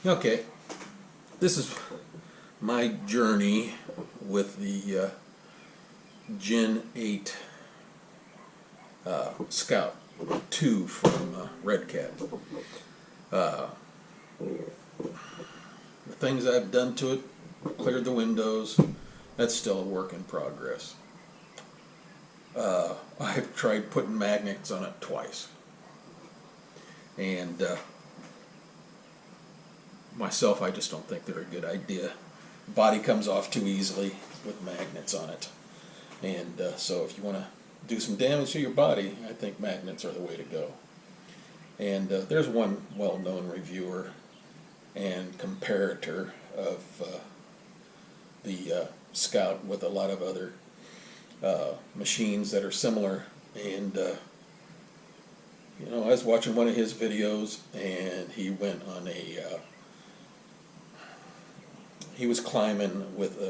Okay, this is my journey with the Gen 8 Scout 2 from Redcat. The things I've done to it, cleared the windows, that's still a work in progress. I've tried putting magnets on it twice, and myself, I just don't think they're a good idea. Body comes off too easily with magnets on it, and so if you want to do some damage to your body, I think magnets are the way to go. And there's one well-known reviewer and comparator of the Scout with a lot of other machines that are similar, and you know, I was watching one of his videos, and he went on a he was climbing with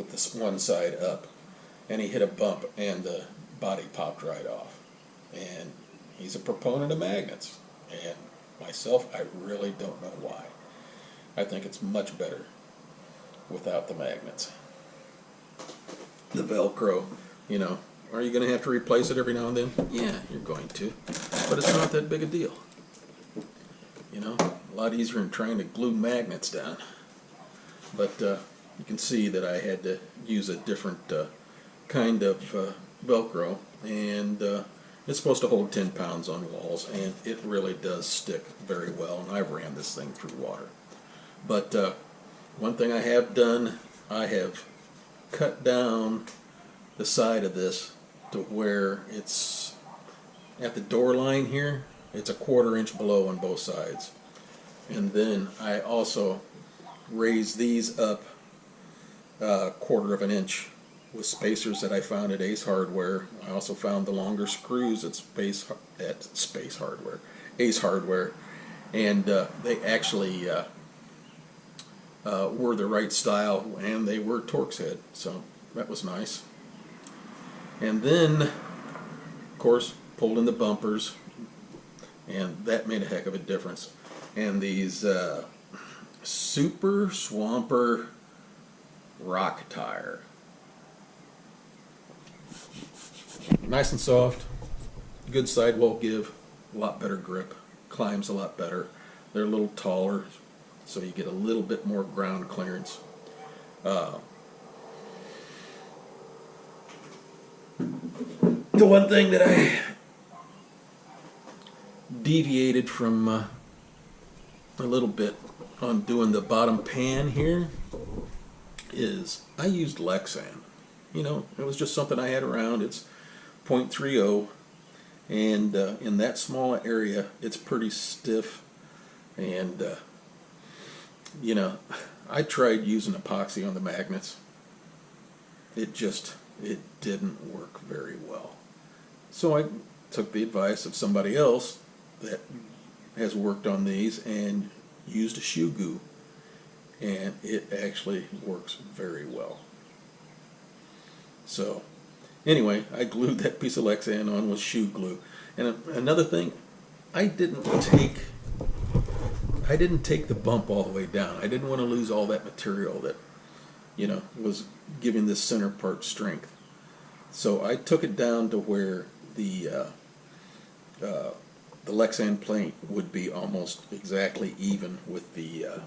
this one side up, and he hit a bump, and the body popped right off. And he's a proponent of magnets, and myself, I really don't know why. I think it's much better without the magnets. The Velcro, you know, are you going to have to replace it every now and then? Yeah, you're going to, but it's not that big a deal. You know, a lot easier than trying to glue magnets down. But you can see that I had to use a different kind of Velcro, and it's supposed to hold 10 pounds on walls, and it really does stick very well, and I've ran this thing through water. But one thing I have done, I have cut down the side of this to where it's at the door line here. It's a 1/4 inch below on both sides, and then I also raised these up 1/4 of an inch with spacers that I found at Ace Hardware. I also found the longer screws at Ace Hardware, and they actually were the right style, and they were Torx head, so that was nice. And then, of course, pulled in the bumpers, and that made a heck of a difference. And these Super Swamper rock tire, nice and soft, good sidewall give, a lot better grip, climbs a lot better. They're a little taller, so you get a little bit more ground clearance. The one thing that I deviated from a little bit on doing the bottom pan here is I used Lexan. You know, it was just something I had around. It's 0.30, and in that small area it's pretty stiff, and you know, I tried using epoxy on the magnets. It didn't work very well. So I took the advice of somebody else that has worked on these and used a shoe glue, and it actually works very well. So anyway, I glued that piece of Lexan on with shoe glue. And another thing, I didn't take the bump all the way down. I didn't want to lose all that material that, you know, was giving this center part strength. So I took it down to where the Lexan plate would be almost exactly even with the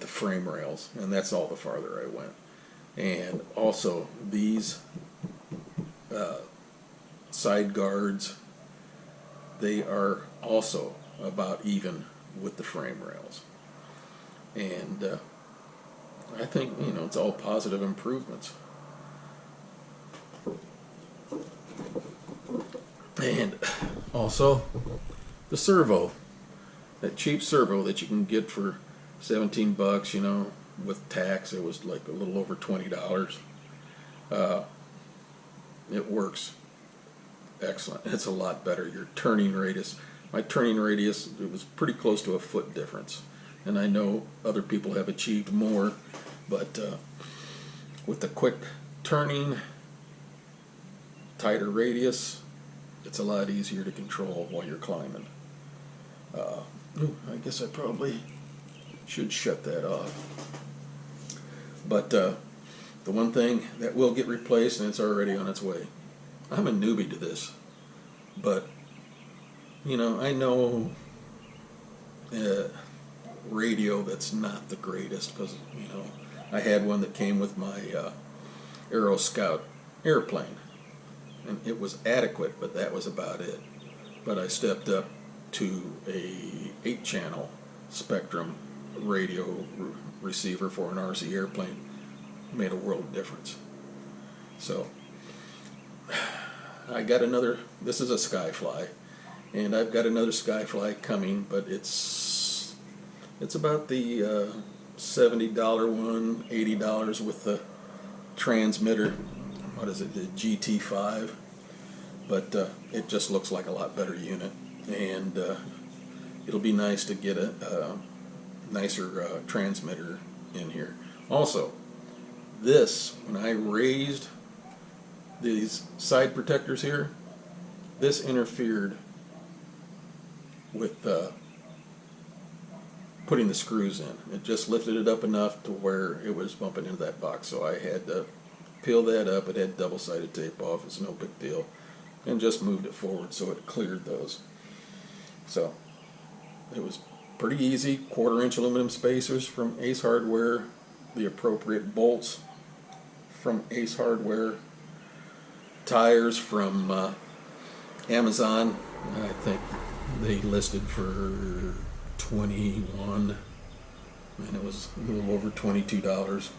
frame rails, and that's all the farther I went. And also these side guards, they are also about even with the frame rails, and I think, you know, it's all positive improvements. And also the servo, that cheap servo that you can get for 17 bucks, you know, with tax it was like a little over $20. It works excellent. It's a lot better. Your turning radius, my turning radius, it was pretty close to a foot difference, and I know other people have achieved more, but with the quick turning, tighter radius, it's a lot easier to control while you're climbing. Ooh, I guess I probably should shut that off. But the one thing that will get replaced, and it's already on its way. I'm a newbie to this, but I know radio that's not the greatest because I had one that came with my Aero Scout airplane, and it was adequate, but that was about it. But I stepped up to a 8-channel Spectrum radio receiver for an RC airplane. Made a world of difference. So I got another. This is a Skyfly, and I've got another Skyfly coming, but it's about the $70 one, $80 with the transmitter. What is it, the GT5? But it just looks like a lot better unit, and it'll be nice to get a nicer transmitter in here. Also, when I raised these side protectors here, this interfered with putting the screws in. It just lifted it up enough to where it was bumping into that box, so I had to peel that up. It had double-sided tape off. It's no big deal, and just moved it forward so it cleared those. So it was pretty easy. 1/4-inch aluminum spacers from Ace Hardware, the appropriate bolts from Ace Hardware, tires from Amazon. I think they listed for $21, and it was a little over $22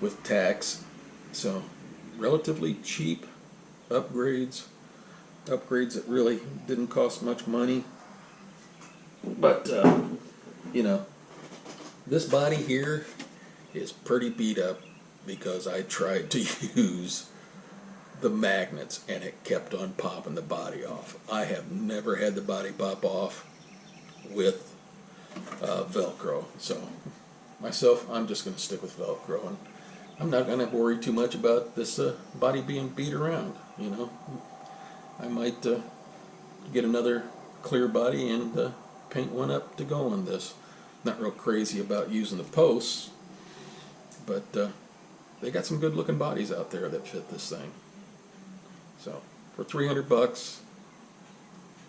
with tax. So relatively cheap upgrades that really didn't cost much money. But this body here is pretty beat up because I tried to use the magnets and it kept on popping the body off. I have never had the body pop off with Velcro. So myself, I'm just going to stick with Velcro, and I'm not going to worry too much about this body being beat around. I might get another clear body and paint one up to go on this. Not real crazy about using the posts, but they got some good looking bodies out there that fit this thing. So for $300,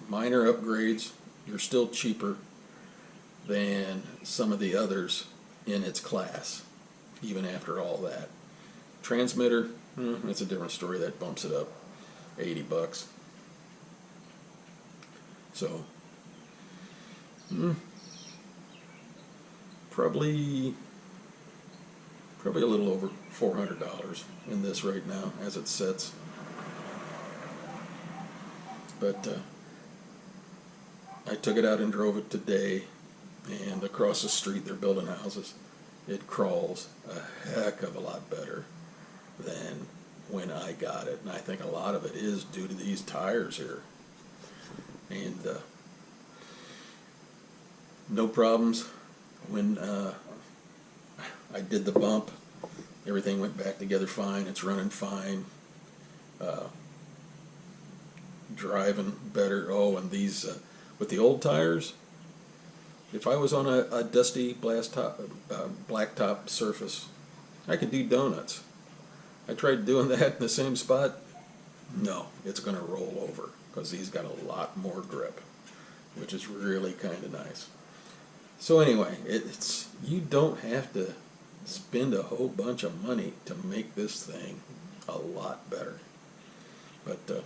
minor upgrades, you're still cheaper than some of the others in its class, even after all that. Transmitter, it's a different story. That bumps it up $80. So probably a little over $400 in this right now as it sits. But I took it out and drove it today, and across the street they're building houses. It crawls a heck of a lot better than when I got it, and I think a lot of it is due to these tires here. And no problems when I did the bump. Everything went back together fine. It's running fine. Driving better. Oh, and these with the old tires, if I was on a dusty blacktop surface, I could do donuts. I tried doing that in the same spot. No, it's going to roll over because these got a lot more grip, which is really kind of nice. So anyway, you don't have to spend a whole bunch of money to make this thing a lot better. But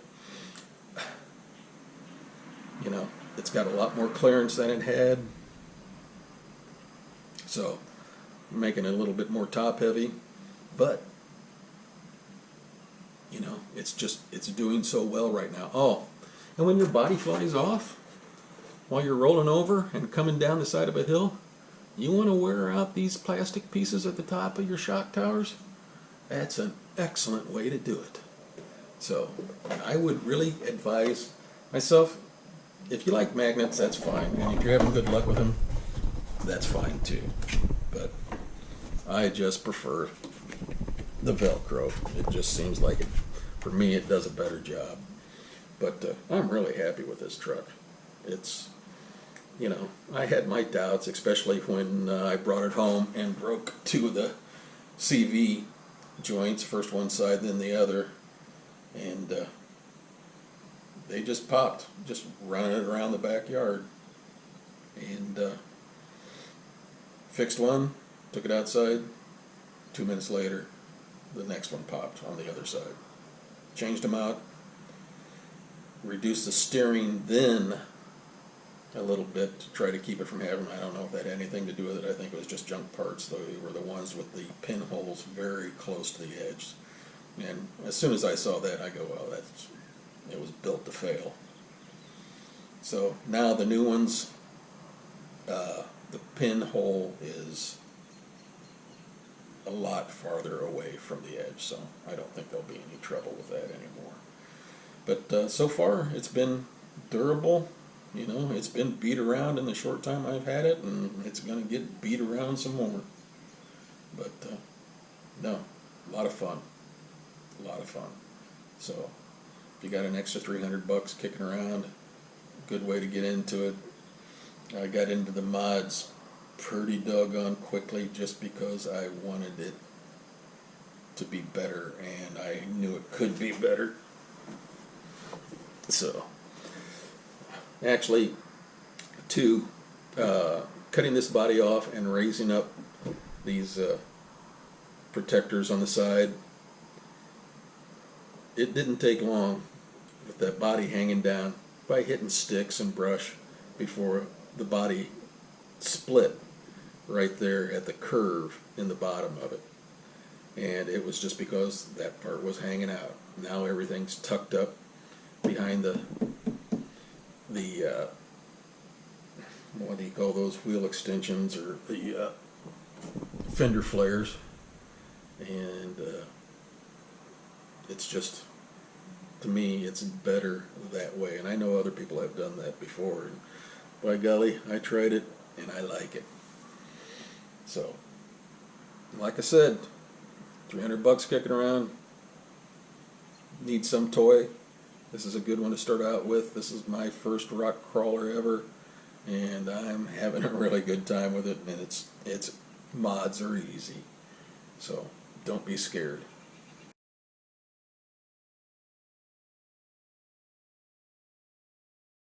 it's got a lot more clearance than it had, so making it a little bit more top heavy. But it's doing so well right now. Oh, and when your body flies off while you're rolling over and coming down the side of a hill, you want to wear out these plastic pieces at the top of your shock towers? That's an excellent way to do it. So I would really advise myself, if you like magnets, that's fine. And if you're having good luck with them, that's fine too. But I just prefer the Velcro. It just seems like for me, it does a better job. But I'm really happy with this truck. It's you know, I had my doubts, especially when I brought it home and broke two of the CV joints, first one side, then the other, and they just popped, just running it around the backyard. And fixed one, took it outside. 2 minutes later, the next one popped on the other side. Changed them out, reduced the steering then a little bit to try to keep it from having, I don't know if that had anything to do with it. I think it was just junk parts. They were the ones with the pinholes very close to the edge. And as soon as I saw that, I go, well, it was built to fail. So now the new ones, the pinhole is a lot farther away from the edge, so I don't think there'll be any trouble with that anymore. But so far, it's been durable. You know, it's been beat around in the short time I've had it, and it's going to get beat around some more. But no, a lot of fun. A lot of fun. So if you got an extra $300 kicking around, good way to get into it. I got into the mods pretty doggone quickly just because I wanted it to be better, and I knew it could be better. So actually, cutting this body off and raising up these protectors on the side, it didn't take long with that body hanging down by hitting sticks and brush before the body split right there at the curve in the bottom of it. And it was just because that part was hanging out. Now everything's tucked up behind the what do you call those, wheel extensions, or the fender flares, and it's just, to me, it's better that way. And I know other people have done that before, and by golly, I tried it and I like it. So like I said, $300 kicking around. Need some toy. This is a good one to start out with. This is my first rock crawler ever, and I'm having a really good time with it, and its mods are easy. So don't be scared.